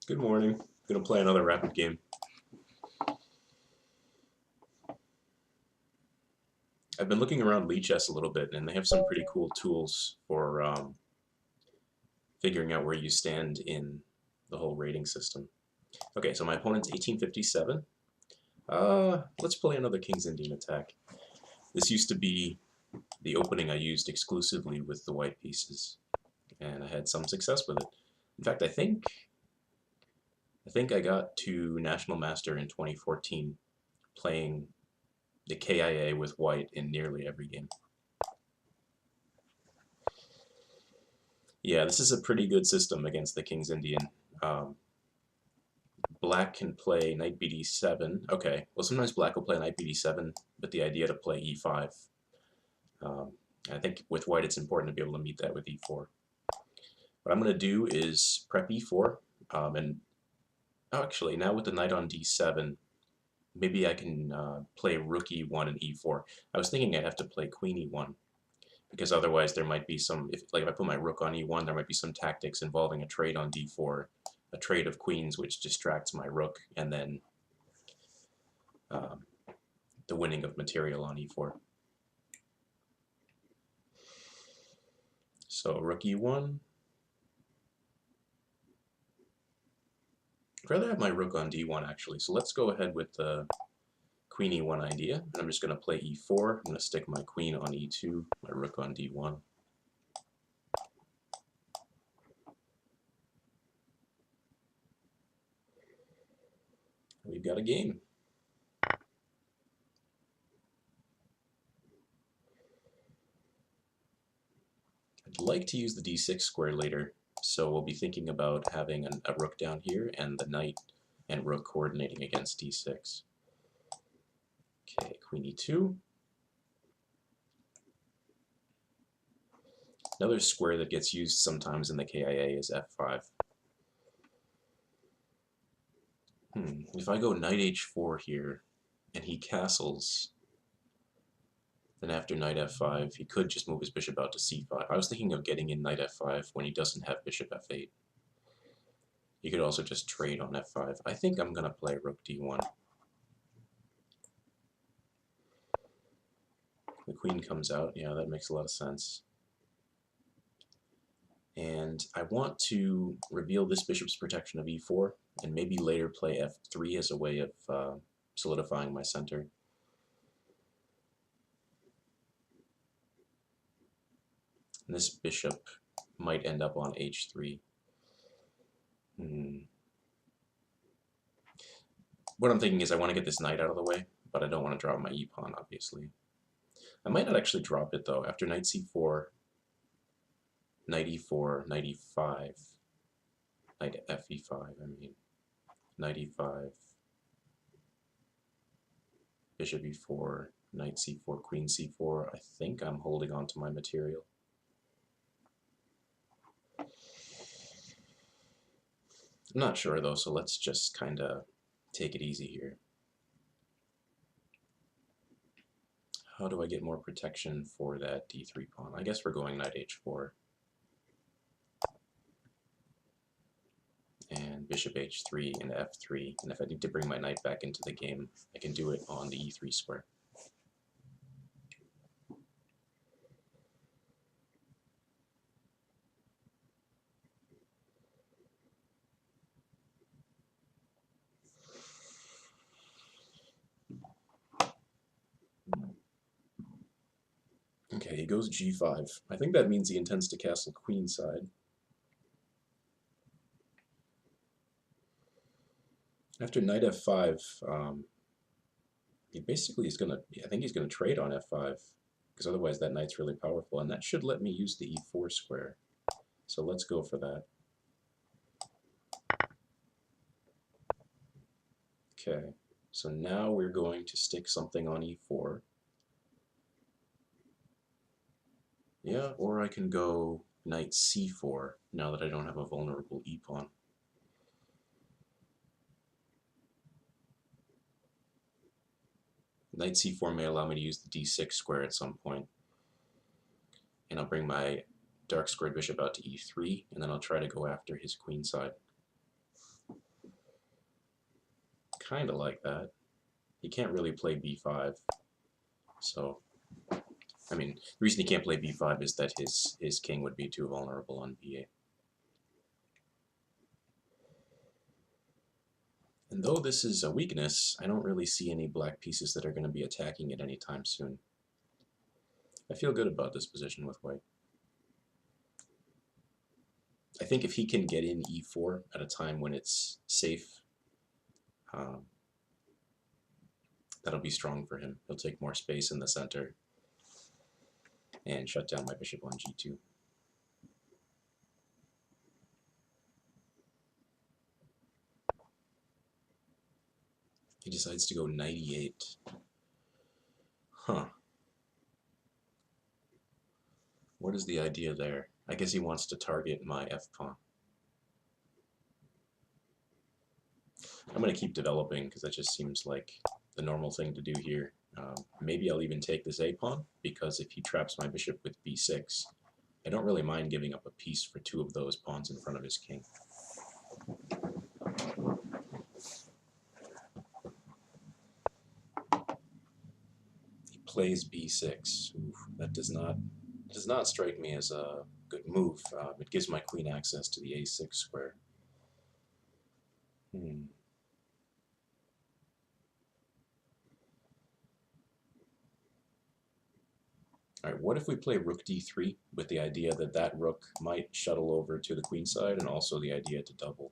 Good morning. Gonna play another rapid game. I've been looking around Lichess a little bit, and they have some pretty cool tools for figuring out where you stand in the whole rating system. Okay, so my opponent's 1857. Let's play another King's Indian attack. This used to be the opening I used exclusively with the white pieces, and I had some success with it. In fact, I think I got to National Master in 2014 playing the KIA with white in nearly every game. Yeah, this is a pretty good system against the King's Indian. Black can play knight bd7. Okay, well sometimes black will play knight bd7, but the idea to play e5. I think with white it's important to be able to meet that with e4. What I'm going to do is prep e4, and actually now with the knight on d7, maybe I can play rook e1 and e4. I was thinking I'd have to play queen e1, because otherwise there might be some, if I put my rook on e1, there might be some tactics involving a trade on d4, a trade of queens which distracts my rook, and then the winning of material on e4. So rook e1. I'd rather have my rook on d1 actually, so let's go ahead with the queen e1 idea. And I'm just going to play e4. I'm going to stick my queen on e2, my rook on d1. We've got a game. I'd like to use the d6 square later, so we'll be thinking about having a rook down here and the knight and rook coordinating against d6. Okay, queen e2. Another square that gets used sometimes in the KIA is f5. If I go knight h4 here, and he castles, then after knight f5, he could just move his bishop out to c5. I was thinking of getting in knight f5 when he doesn't have bishop f8. He could also just trade on f5. I think I'm going to play rook d1. The queen comes out. Yeah, that makes a lot of sense. And I want to reveal this bishop's protection of e4, and maybe later play f3 as a way of solidifying my center. And this bishop might end up on h3. What I'm thinking is I want to get this knight out of the way, but I don't want to drop my e-pawn, obviously. I might not actually drop it, though. After knight c4, knight e4, knight e5, knight fe5, knight e5, bishop e4, knight c4, queen c4. I think I'm holding on to my material. I'm not sure though, so let's just kind of take it easy here. How do I get more protection for that d3 pawn? I guess we're going knight h4. And bishop h3 and f3. And if I need to bring my knight back into the game, I can do it on the e3 square. Okay, he goes g5. I think that means he intends to castle queenside. After knight f5, he basically is gonna, I think he's gonna trade on f5, because otherwise that knight's really powerful, and that should let me use the e4 square. So let's go for that. Okay, so now we're going to stick something on e4. Yeah, or I can go knight c4, now that I don't have a vulnerable e-pawn. Knight c4 may allow me to use the d6 square at some point. And I'll bring my dark squared bishop out to e3, and then I'll try to go after his queen side. kind of like that. He can't really play b5, so I mean, the reason he can't play b5 is that his king would be too vulnerable on b8. And though this is a weakness, I don't really see any black pieces that are going to be attacking it anytime soon. I feel good about this position with white. I think if he can get in e4 at a time when it's safe, that'll be strong for him. He'll take more space in the center and shut down my bishop on g2. He decides to go knight e8. Huh. What is the idea there? I guess he wants to target my f-pawn. I'm going to keep developing because that just seems like the normal thing to do here. Maybe I'll even take this a-pawn, because if he traps my bishop with b6, I don't really mind giving up a piece for two of those pawns in front of his king. He plays b6. Oof, that does not strike me as a good move. It gives my queen access to the a6 square. Alright, what if we play rook d3 with the idea that that rook might shuttle over to the queen side, and also the idea to double?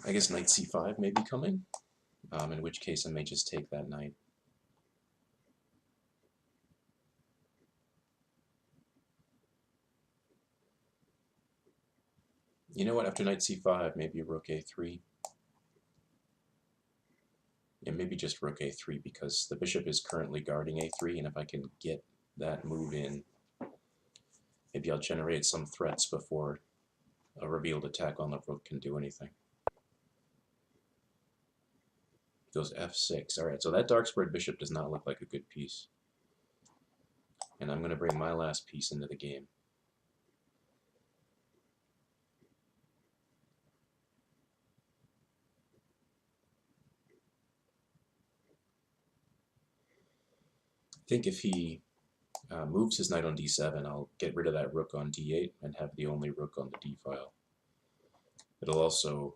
I guess knight c5 may be coming, in which case I may just take that knight. You know what, after knight c5, maybe rook a3. Yeah, maybe just rook a3, because the bishop is currently guarding a3, and if I can get that move in, maybe I'll generate some threats before a revealed attack on the rook can do anything. Goes f6. Alright, so that dark squared bishop does not look like a good piece. And I'm going to bring my last piece into the game. I think if he moves his knight on d7, I'll get rid of that rook on d8 and have the only rook on the d file. It'll also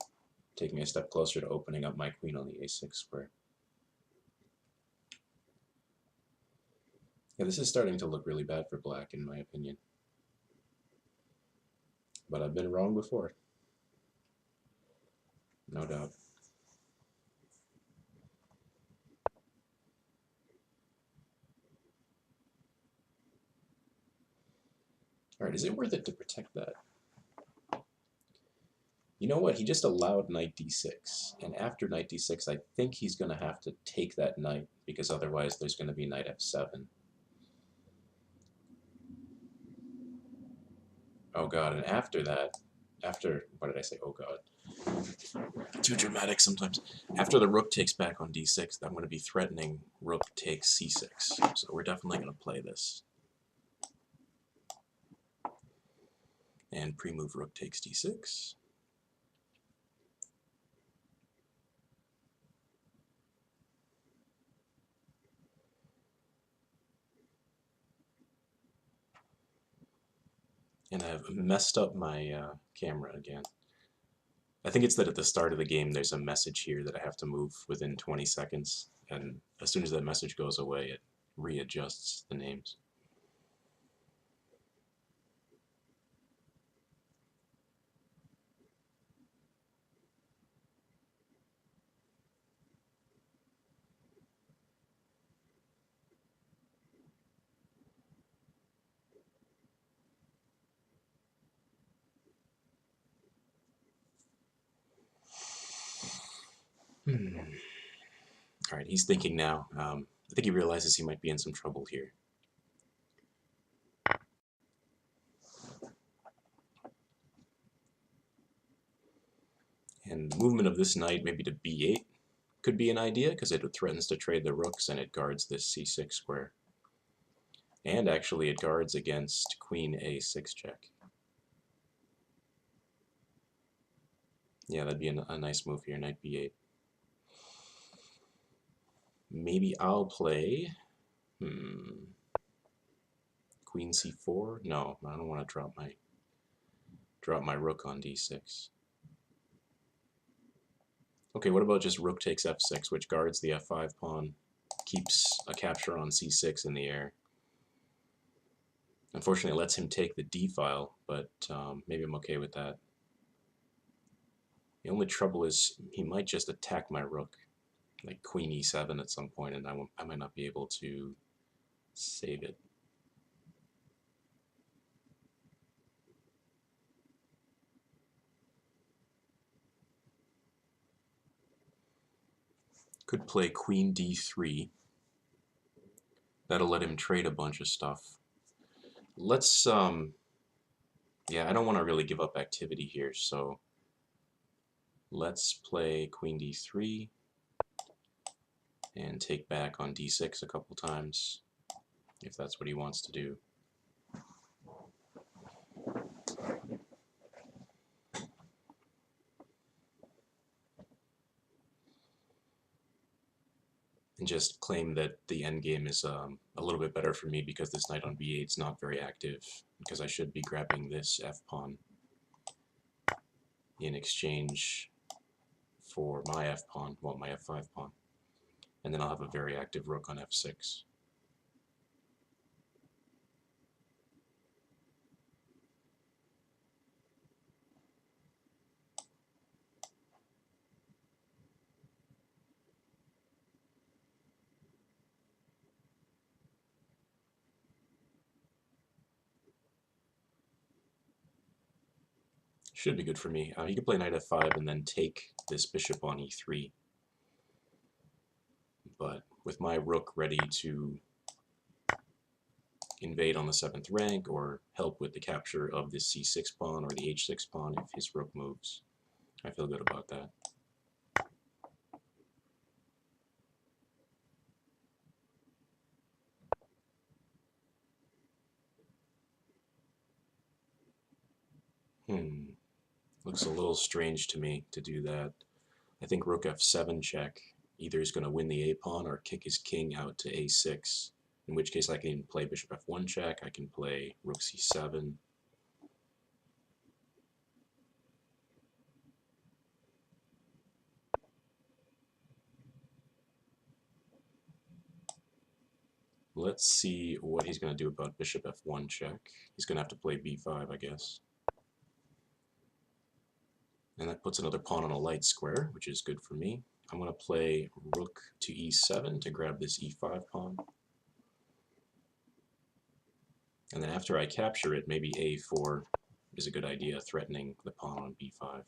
take me a step closer to opening up my queen on the a6 square. Yeah, this is starting to look really bad for black, in my opinion. But I've been wrong before. No doubt. Alright, is it worth it to protect that? You know what, he just allowed knight d6, and after knight d6 I think he's going to have to take that knight, because otherwise there's going to be knight f7. Oh god, and after that, what did I say, oh god. Too dramatic sometimes. After the rook takes back on d6, I'm going to be threatening rook takes c6, so we're definitely going to play this. And pre-move rook takes d6. And I've messed up my camera again. I think it's that at the start of the game there's a message here that I have to move within 20 seconds, and as soon as that message goes away it readjusts the names. Alright, he's thinking now. I think he realizes he might be in some trouble here. And the movement of this knight maybe to b8 could be an idea, because it threatens to trade the rooks and it guards this c6 square. And actually it guards against queen a6 check. Yeah, that'd be a nice move here, knight b8. Maybe I'll play queen c4. No, I don't want to drop my rook on d6. Okay, what about just rook takes f6, which guards the f5 pawn, keeps a capture on c6 in the air. Unfortunately, it lets him take the d file, but maybe I'm okay with that. The only trouble is he might just attack my rook, like queen e7 at some point, and I might not be able to save it. Could play queen d3. That'll let him trade a bunch of stuff. Let's, yeah, I don't want to really give up activity here, so let's play queen d3 and take back on d6 a couple times, if that's what he wants to do. And just claim that the endgame is a little bit better for me because this knight on b8 is not very active, because I should be grabbing this f-pawn in exchange for my f-pawn, well, my f5 pawn. And then I'll have a very active rook on f6. Should be good for me. He could play knight f5 and then take this bishop on e3. But with my rook ready to invade on the 7th rank or help with the capture of the c6 pawn or the h6 pawn if his rook moves, I feel good about that. Looks a little strange to me to do that. I think rook f7 check. Either he's going to win the a pawn or kick his king out to a6, in which case I can play bishop f1 check, I can play rook c7. Let's see what he's going to do about bishop f1 check. He's going to have to play b5, I guess. And that puts another pawn on a light square, which is good for me. I'm going to play rook to e7 to grab this e5 pawn. And then after I capture it, maybe a4 is a good idea, threatening the pawn on b5.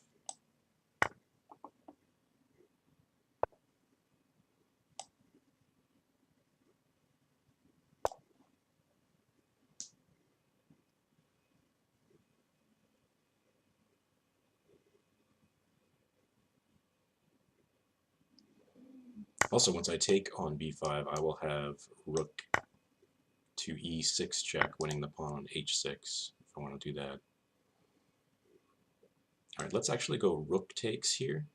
Also, once I take on b5, I will have rook to e6 check, winning the pawn on h6, if I want to do that. Alright, let's actually go rook takes here,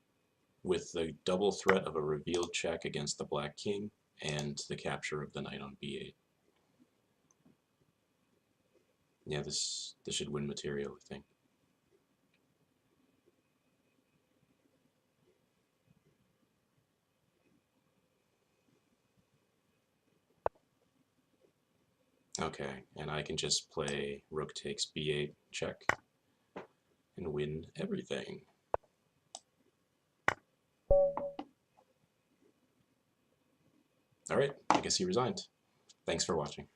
with the double threat of a revealed check against the black king, and the capture of the knight on b8. Yeah, this should win material, I think. Okay, and I can just play rook takes b8 check and win everything. Alright, I guess he resigned. Thanks for watching.